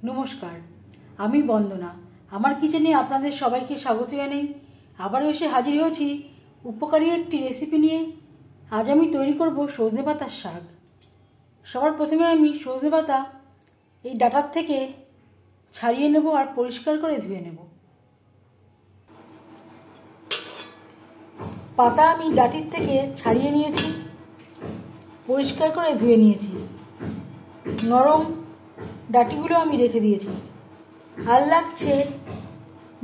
নমস্কার, আমি বন্দনা। আমার কিচেনে আপনাদের সবাইকে স্বাগত জানাই। আবার এসে হাজির হয়েছি উপকারী একটি রেসিপি নিয়ে। আজ আমি তৈরি করব সজনে পাতার শাক। সবার প্রথমে আমি সজনে পাতা এই ডাঁটার থেকে ছাড়িয়ে নেব আর পরিষ্কার করে ধুয়ে নেব। পাতা আমি ডাঁটির থেকে ছাড়িয়ে নিয়েছি, পরিষ্কার করে ধুয়ে নিয়েছি। নরম ডাঁটিগুলো আমি রেখে দিয়েছি। আর লাগছে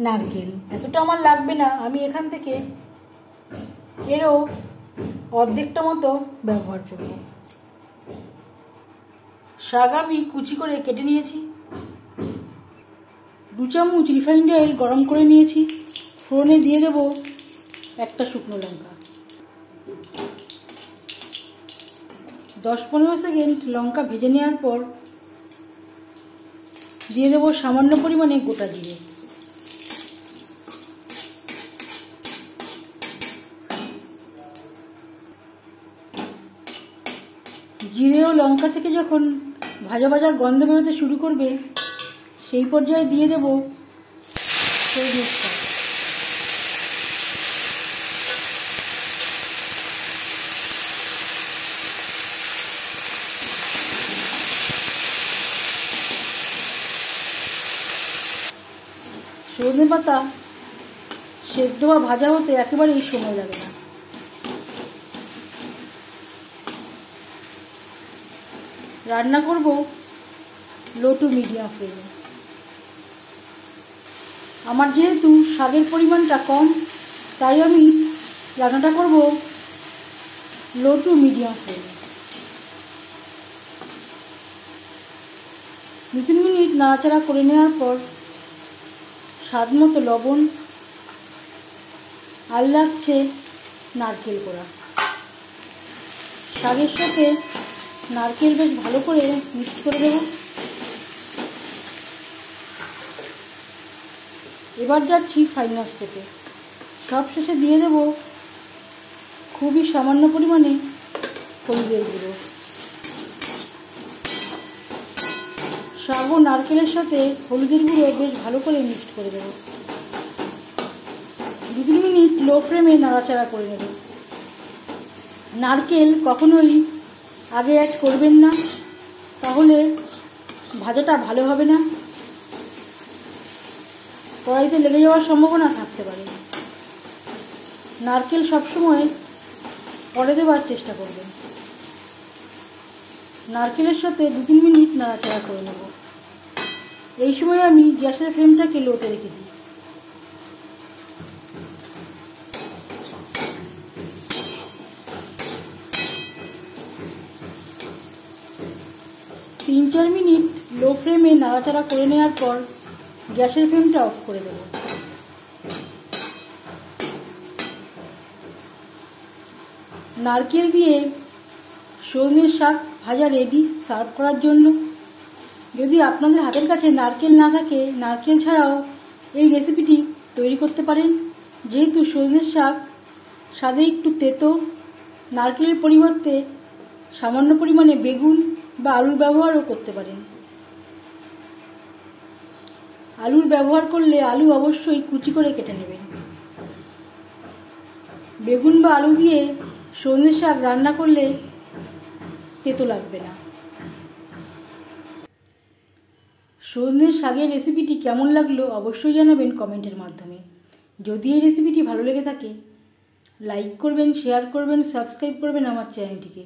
নারকেল। এতটা আমার লাগবে না, আমি এখান থেকে এরও অর্ধেকটা মতো ব্যবহার করব। শাক আমি কুচি করে কেটে নিয়েছি। 2 চামচ রিফাইন্ড অয়েল গরম করে নিয়েছি। ফোড়নে দিয়ে দেব একটা শুকনো লঙ্কা। 10-15 সেকেন্ড লঙ্কা ভেজে নেওয়ার পর দিয়ে দেব সামান্য পরিমাণে গোটা জিরে। জিরে ও লঙ্কা থেকে যখন ভাজা ভাজা গন্ধ বেরোতে শুরু করবে, সেই পর্যায়ে দিয়ে দেব সজনের শাক। সজনে পাতা সেদ্ধ বা ভাজা হতে একেবারেই সময় লাগে না। রান্না করব লো টু মিডিয়াম ফ্লেমে। আমার যেহেতু শাকের পরিমাণটা কম, তাই আমি রান্নাটা করব লো টু মিডিয়াম ফ্লেমে। 2-3 মিনিট নাড়াচাড়া করে নেওয়ার পর স্বাদ মতো লবণ আর লাগছে নারকেল কোড়া। শাকের সাথে নারকেল বেশ ভালো করে মিক্স করে দেব। এবার যাচ্ছি ফাইনাল স্টেপে। সব শেষে দিয়ে দেব খুবই সামান্য পরিমাণে হলুদের গুঁড়ো। শাক ও নারকেলের সাথে হলুদের গুঁড়ো বেশ ভালো করে মিক্স করে দেব। 2-3 মিনিট লো ফ্লেমে নাড়াচাড়া করে নেব। নারকেল কখনোই আগে অ্যাড করবেন না, তাহলে ভাজাটা ভালো হবে না, কড়াইতে লেগে যাওয়ার সম্ভাবনা থাকতে পারে। নারকেল সবসময় পরে দেওয়ার চেষ্টা করবেন। নারকেলের সাথে 2-3 মিনিট নাড়াচাড়া করে নেব। এই সময় আমি গ্যাসের ফ্লেমটাকে লোতে রেখে দিই। তিন 4 মিনিট লো ফ্লেমে নাড়াচাড়া করে নেওয়ার পর গ্যাসের ফ্লেমটা অফ করে দেব। নারকেল দিয়ে সজনের শাক ভাজা রেডি সার্ভ করার জন্য। যদি আপনাদের হাতের কাছে নারকেল না থাকে, নারকেল ছাড়াও এই রেসিপিটি তৈরি করতে পারেন। যেহেতু সজনের শাক স্বাদে একটু তেতো, নারকেলের পরিবর্তে সামান্য পরিমাণে বেগুন বা আলুর ব্যবহারও করতে পারেন। আলুর ব্যবহার করলে আলু অবশ্যই কুচি করে কেটে নেবেন। বেগুন বা আলু দিয়ে সজনের শাক রান্না করলে তেতো লাগবে না। সজনের শাকের রেসিপিটি কেমন লাগলো অবশ্যই জানাবেন কমেন্টের মাধ্যমে। যদি এই রেসিপিটি ভালো লেগে থাকে, লাইক করবেন, শেয়ার করবেন, সাবস্ক্রাইব করবেন আমার চ্যানেলটিকে।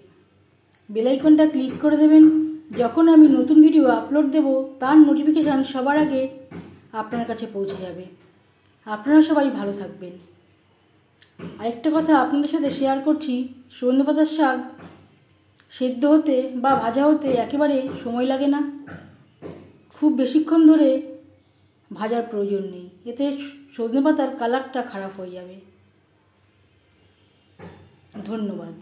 বেল আইকনটা ক্লিক করে দেবেন। যখন আমি নতুন ভিডিও আপলোড দেব, তার নোটিফিকেশান সবার আগে আপনার কাছে পৌঁছে যাবে। আপনারা সবাই ভালো থাকবেন। আরেকটা কথা আপনাদের সাথে শেয়ার করছি, সজনে পাতার শাক সেদ্ধ হতে বা ভাজা হতে একেবারে সময় লাগে না। খুব বেশিক্ষণ ধরে ভাজার প্রয়োজন নেই, এতে সজনে পাতার কালারটা খারাপ হয়ে যাবে। ধন্যবাদ।